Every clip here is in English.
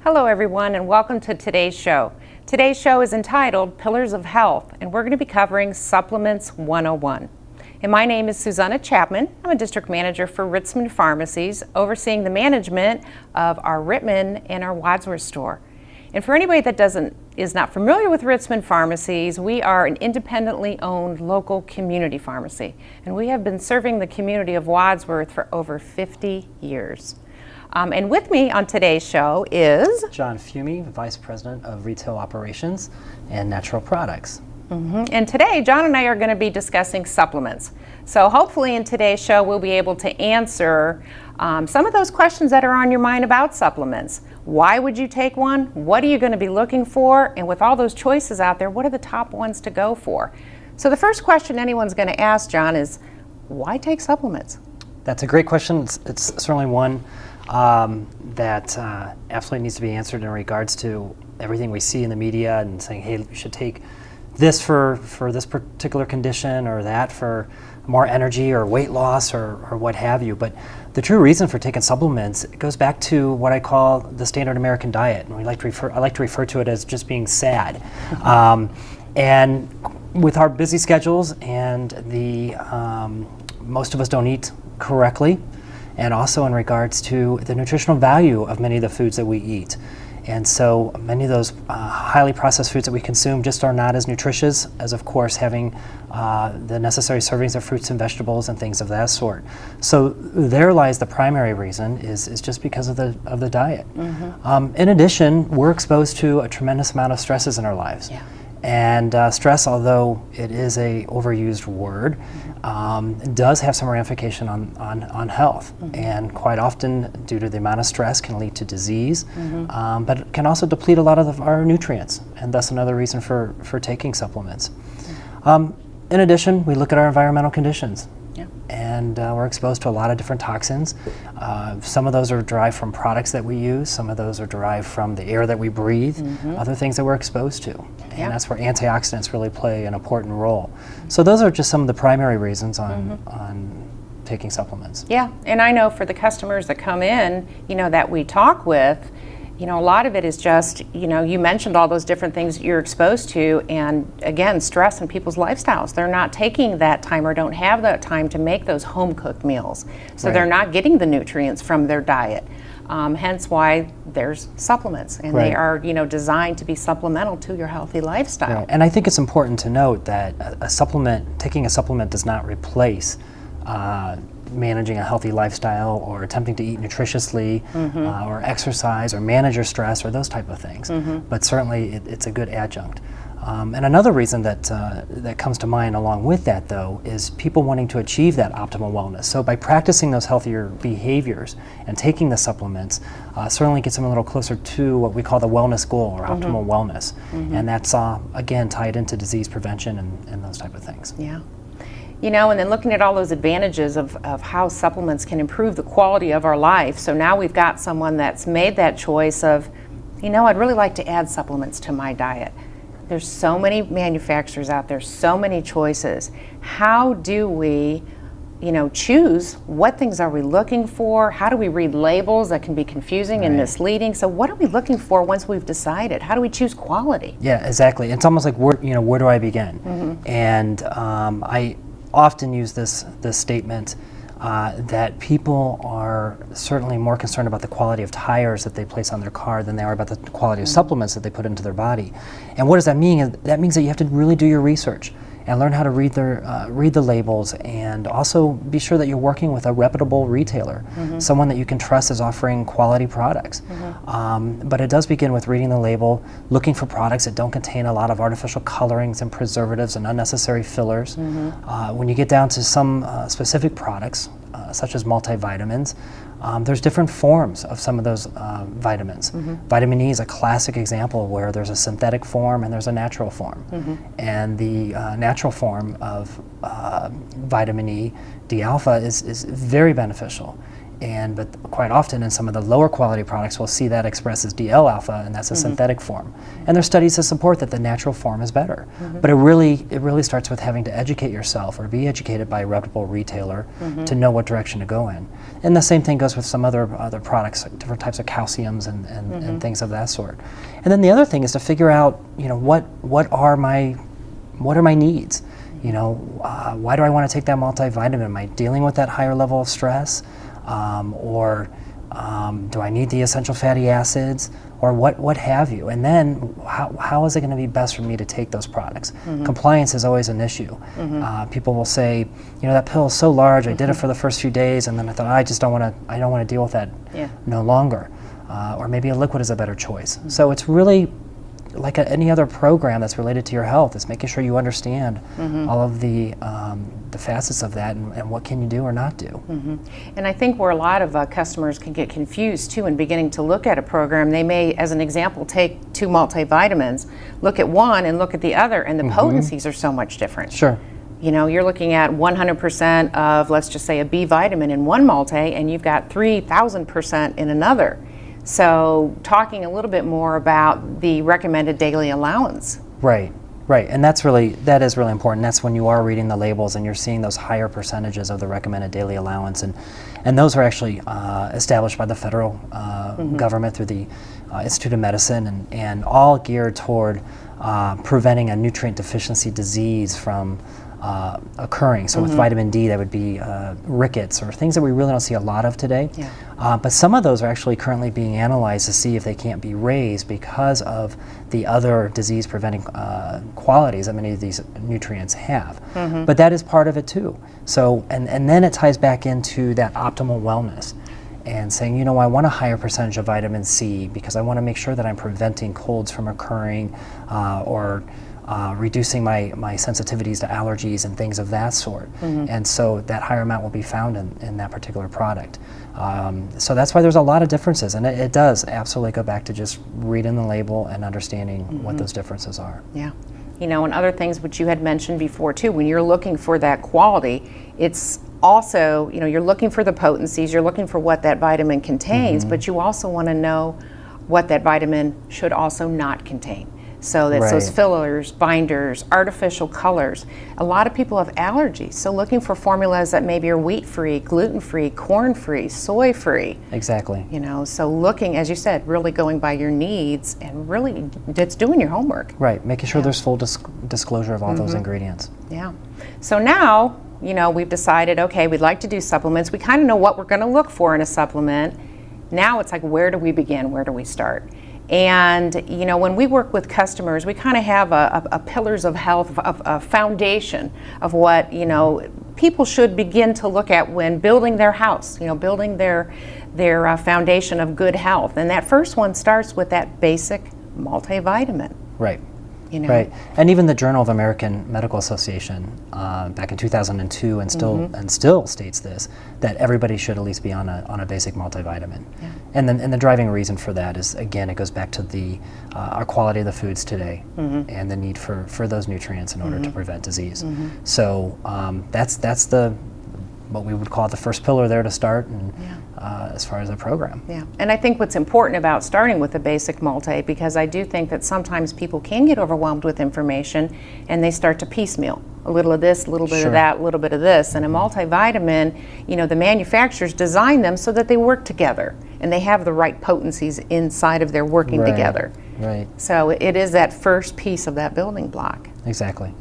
Hello everyone and welcome to today's show. Today's show is entitled Pillars of Health and we're going to be covering Supplements 101. And my name is Susanna Chapman. I'm a district manager for Ritzman Pharmacies, overseeing the management of our Rittman and our Wadsworth store. And for anybody that is not familiar with Ritzman Pharmacies, we are an independently owned local community pharmacy. And we have been serving the community of Wadsworth for over 50 years. And with me on today's show is John Fumey, Vice President of Retail Operations and Natural Products. And today, John and I are going to be discussing supplements. So hopefully in today's show, we'll be able to answer some of those questions that are on your mind about supplements. Why would you take one? What are you going to be looking for? And with all those choices out there, what are the top ones to go for? So the first question anyone's going to ask, John, is why take supplements? That's a great question. It's certainly one that absolutely needs to be answered in regards to everything we see in the media and saying, hey, you should take this for this particular condition or that for more energy or weight loss or what have you. But the true reason for taking supplements goes back to what I call the standard American diet. And I like to refer to it as just being sad. And with our busy schedules and the most of us don't eat correctly, and also in regards to the nutritional value of many of the foods that we eat. And so many of those highly processed foods that we consume just are not as nutritious as, of course, having the necessary servings of fruits and vegetables and things of that sort. So there lies the primary reason is just because of the diet. In addition, we're exposed to a tremendous amount of stresses in our lives. Yeah. And stress, although it is a overused word, does have some ramification on health. And quite often, due to the amount of stress, can lead to disease, but it can also deplete a lot of our nutrients, and thus another reason for taking supplements. In addition, we look at our environmental conditions. Yeah. And we're exposed to a lot of different toxins. Some of those are derived from products that we use. Some of those are derived from the air that we breathe. Other things that we're exposed to. And that's where antioxidants really play an important role. So those are just some of the primary reasons on taking supplements. Yeah, and I know for the customers that come in, that we talk with, a lot of it is just, you mentioned all those different things you're exposed to, and again, stress in people's lifestyles. They're not taking that time or don't have that time to make those home-cooked meals. So they're not getting the nutrients from their diet. Hence why there's supplements, and they are, designed to be supplemental to your healthy lifestyle. Right. And I think it's important to note that taking a supplement does not replace managing a healthy lifestyle or attempting to eat nutritiously or exercise or manage your stress or those type of things. But certainly it's a good adjunct. And another reason that comes to mind along with that, though, is people wanting to achieve that optimal wellness. So by practicing those healthier behaviors and taking the supplements certainly gets them a little closer to what we call the wellness goal or optimal wellness. And that's, again, tied into disease prevention and those type of things. Yeah. And then looking at all those advantages of how supplements can improve the quality of our life. So now we've got someone that's made that choice of, I'd really like to add supplements to my diet. There's so many manufacturers out there, so many choices. How do we, choose? What things are we looking for? How do we read labels that can be confusing and misleading? So what are we looking for once we've decided? How do we choose quality? Yeah, exactly. It's almost like, where do I begin? And I often use this statement that people are certainly more concerned about the quality of tires that they place on their car than they are about the quality of supplements that they put into their body. And what does that mean? That means that you have to really do your research and learn how to read the labels, and also be sure that you're working with a reputable retailer, someone that you can trust is offering quality products. But it does begin with reading the label, looking for products that don't contain a lot of artificial colorings and preservatives and unnecessary fillers. When you get down to some specific products, such as multivitamins, there's different forms of some of those vitamins. Vitamin E is a classic example where there's a synthetic form and there's a natural form. And the natural form of vitamin E, D-alpha, is very beneficial. But quite often in some of the lower quality products, we'll see that expressed as DL-alpha, and that's a synthetic form. And there's studies to support that the natural form is better. But it really starts with having to educate yourself or be educated by a reputable retailer to know what direction to go in. And the same thing goes with some other products, like different types of calciums and things of that sort. And then the other thing is to figure out, what are my needs? Why do I want to take that multivitamin? Am I dealing with that higher level of stress? Or do I need the essential fatty acids? Or what have you? And then how is it going to be best for me to take those products? Compliance is always an issue. People will say, that pill is so large, I did it for the first few days, and then I thought, I don't want to deal with that no longer. Or maybe a liquid is a better choice. So it's really like any other program that's related to your health. It's making sure you understand all of the facets of that and what can you do or not do. And I think where a lot of customers can get confused too in beginning to look at a program, they may, as an example, take 2 multivitamins, look at one and look at the other, and the potencies are so much different. Sure. You're looking at 100% of, let's just say, a B vitamin in one multi, and you've got 3,000% in another. So talking a little bit more about the recommended daily allowance. Right, and that is really important. That's when you are reading the labels and you're seeing those higher percentages of the recommended daily allowance, and those are actually established by the federal government through the Institute of Medicine, and all geared toward preventing a nutrient deficiency disease from occurring. So with vitamin D, that would be rickets or things that we really don't see a lot of today. But some of those are actually currently being analyzed to see if they can't be raised because of the other disease-preventing qualities that many of these nutrients have. But that is part of it too. So, and then it ties back into that optimal wellness and saying, I want a higher percentage of vitamin C because I want to make sure that I'm preventing colds from occurring or reducing my sensitivities to allergies and things of that sort. And so that higher amount will be found in that particular product. So that's why there's a lot of differences, and it does absolutely go back to just reading the label and understanding what those differences are. Yeah. And other things which you had mentioned before too, when you're looking for that quality, it's also, you're looking for the potencies, you're looking for what that vitamin contains, but you also want to know what that vitamin should also not contain. So that's those fillers, binders, artificial colors. A lot of people have allergies, so looking for formulas that maybe are wheat-free, gluten-free, corn-free, soy-free. Exactly. So looking, as you said, really going by your needs and really it's doing your homework. Right, making sure there's full disclosure of all those ingredients. Yeah. So now, we've decided, okay, we'd like to do supplements. We kind of know what we're going to look for in a supplement. Now it's like, where do we begin? Where do we start? And when we work with customers, we kind of have a pillars of health, a foundation of what people should begin to look at when building their house, building their foundation of good health. And that first one starts with that basic multivitamin. Right. Right, and even the Journal of American Medical Association back in 2002 and still states this, that everybody should at least be on a basic multivitamin. And the driving reason for that is, again, it goes back to our quality of the foods today and the need for those nutrients in order to prevent disease. So that's what we would call the first pillar there to start, and as far as a program. Yeah, and I think what's important about starting with a basic multi, because I do think that sometimes people can get overwhelmed with information and they start to piecemeal. A little of this, a little bit of that, a little bit of this. And a multivitamin, the manufacturers design them so that they work together and they have the right potencies inside of their working together. Right. So it is that first piece of that building block. Exactly.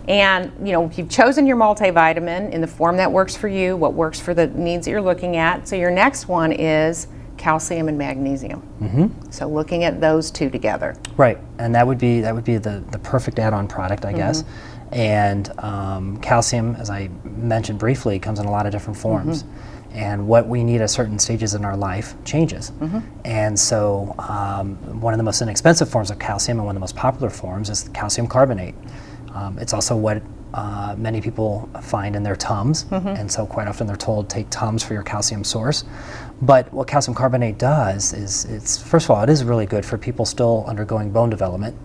And you've chosen your multivitamin in the form that works for you, what works for the needs that you're looking at. So your next one is calcium and magnesium. So looking at those two together. Right, and that would be the perfect add-on product, I guess. And calcium, as I mentioned briefly, comes in a lot of different forms. And what we need at certain stages in our life changes. And so one of the most inexpensive forms of calcium and one of the most popular forms is calcium carbonate. It's also what many people find in their Tums, and so quite often they're told, take Tums for your calcium source. But what calcium carbonate does is, first of all, it is really good for people still undergoing bone development.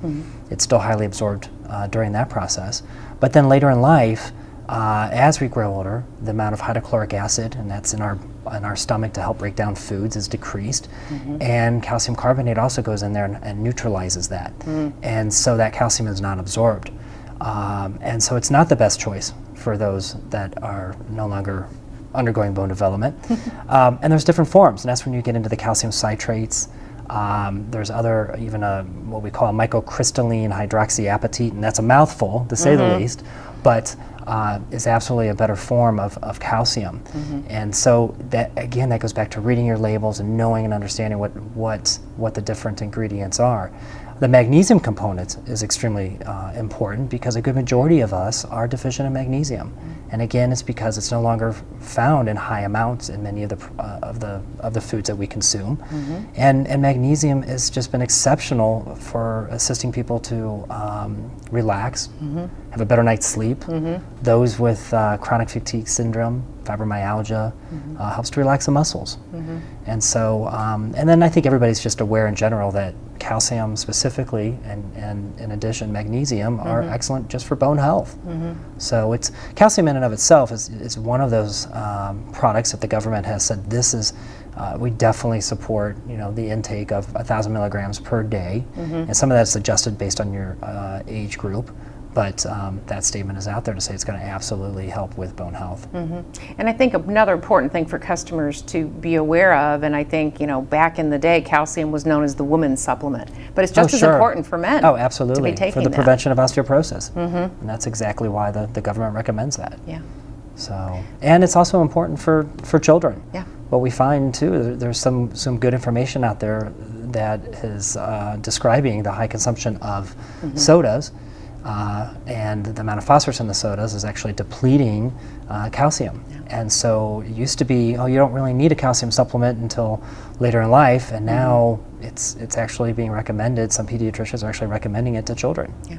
It's still highly absorbed during that process. But then later in life, as we grow older, the amount of hydrochloric acid, and that's in our stomach to help break down foods, is decreased, and calcium carbonate also goes in there and neutralizes that, and so that calcium is not absorbed, and so it's not the best choice for those that are no longer undergoing bone development. And there's different forms, and that's when you get into the calcium citrates. There's other, even what we call a microcrystalline hydroxyapatite, and that's a mouthful, to say the least, but is absolutely a better form of calcium. And so that, again, that goes back to reading your labels and knowing and understanding what the different ingredients are. The magnesium component is extremely important because a good majority of us are deficient in magnesium, and again, it's because it's no longer found in high amounts in many of the foods that we consume. And magnesium has just been exceptional for assisting people to relax, have a better night's sleep. Those with chronic fatigue syndrome, fibromyalgia, helps to relax the muscles. And so, and then I think everybody's just aware in general that calcium specifically, and in addition magnesium, are excellent just for bone health. So it's calcium in and of itself is one of those products that the government has said this is, we definitely support the intake of 1,000 milligrams per day, and some of that's adjusted based on your age group. But that statement is out there to say it's going to absolutely help with bone health. And I think another important thing for customers to be aware of, and I think, back in the day, calcium was known as the woman's supplement, but it's just as important for men. Oh, absolutely. To be taking for the that. prevention of osteoporosis. And that's exactly why the government recommends that. Yeah. So, and it's also important for children. Yeah. What we find too, there's some good information out there that is describing the high consumption of sodas. And the amount of phosphorus in the sodas is actually depleting calcium. And so it used to be, you don't really need a calcium supplement until later in life, and now it's actually being recommended. Some pediatricians are actually recommending it to children. Yeah.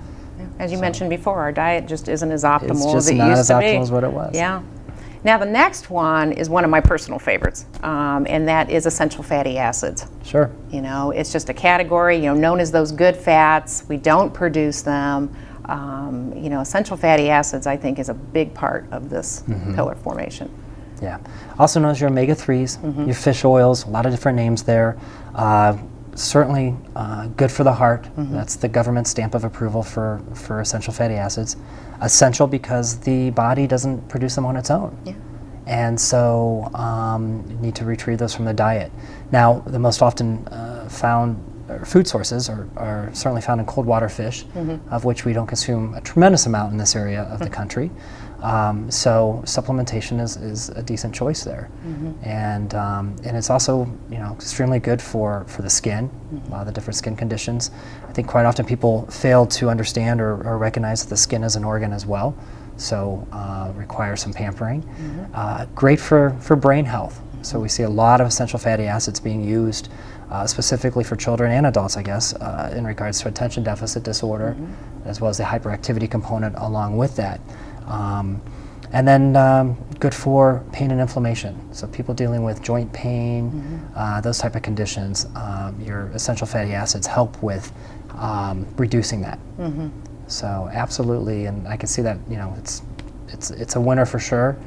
As you mentioned before, our diet just isn't as optimal It's as just it not used as to be. optimal as what it was. Yeah. Now the next one is one of my personal favorites, and that is essential fatty acids. Sure. It's just a category, known as those good fats. We don't produce them. Essential fatty acids, I think, is a big part of this pillar formation. Yeah. Also known as your omega-3s, your fish oils, a lot of different names there. Certainly good for the heart. That's the government stamp of approval for essential fatty acids. Essential because the body doesn't produce them on its own. Yeah. And so you need to retrieve those from the diet. Now, the most often found food sources are certainly found in cold water fish, of which we don't consume a tremendous amount in this area of the country. So supplementation is a decent choice there, and it's also extremely good for the skin, a lot of the different skin conditions. I think quite often people fail to understand or recognize that the skin is an organ as well, so requires some pampering. Great for brain health. So we see a lot of essential fatty acids being used specifically for children and adults, I guess, in regards to attention deficit disorder, as well as the hyperactivity component along with that. And then good for pain and inflammation. So people dealing with joint pain, those type of conditions, your essential fatty acids help with reducing that. So absolutely, and I can see that it's a winner for sure.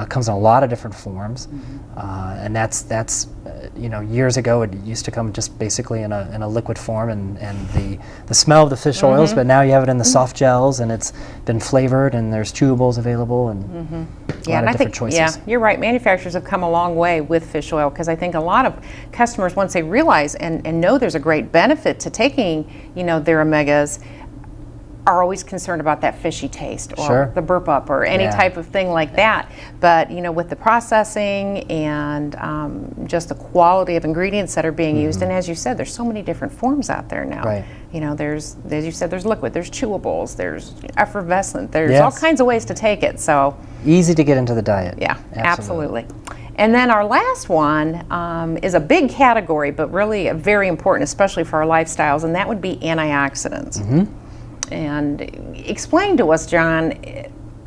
Comes in a lot of different forms, and that's years ago it used to come just basically in a liquid form and the smell of the fish oils, but now you have it in the soft gels and it's been flavored and there's chewables available and a lot of different choices. Yeah, you're right. Manufacturers have come a long way with fish oil because I think a lot of customers, once they realize and know there's a great benefit to taking their omegas, are always concerned about that fishy taste or the burp up or any type of thing like that. But with the processing and just the quality of ingredients that are being used, and as you said, there's so many different forms out there now. Right. There's, as you said, there's liquid, there's chewables, there's effervescent, there's all kinds of ways to take it. So easy to get into the diet. Yeah, absolutely. And then our last one is a big category, but really very important, especially for our lifestyles, and that would be antioxidants. And explain to us, John,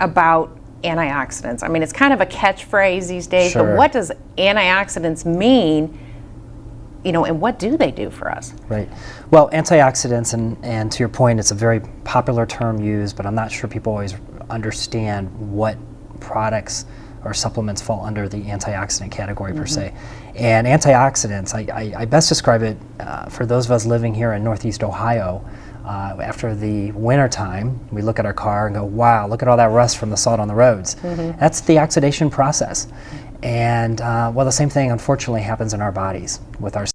about antioxidants. I mean, it's kind of a catchphrase these days, but what does antioxidants mean, and what do they do for us? Right. Well, antioxidants, and to your point, it's a very popular term used, but I'm not sure people always understand what products or supplements fall under the antioxidant category per se. And antioxidants, I best describe it for those of us living here in Northeast Ohio. After the winter time, we look at our car and go, wow, look at all that rust from the salt on the roads. That's the oxidation process. And well, the same thing unfortunately happens in our bodies with our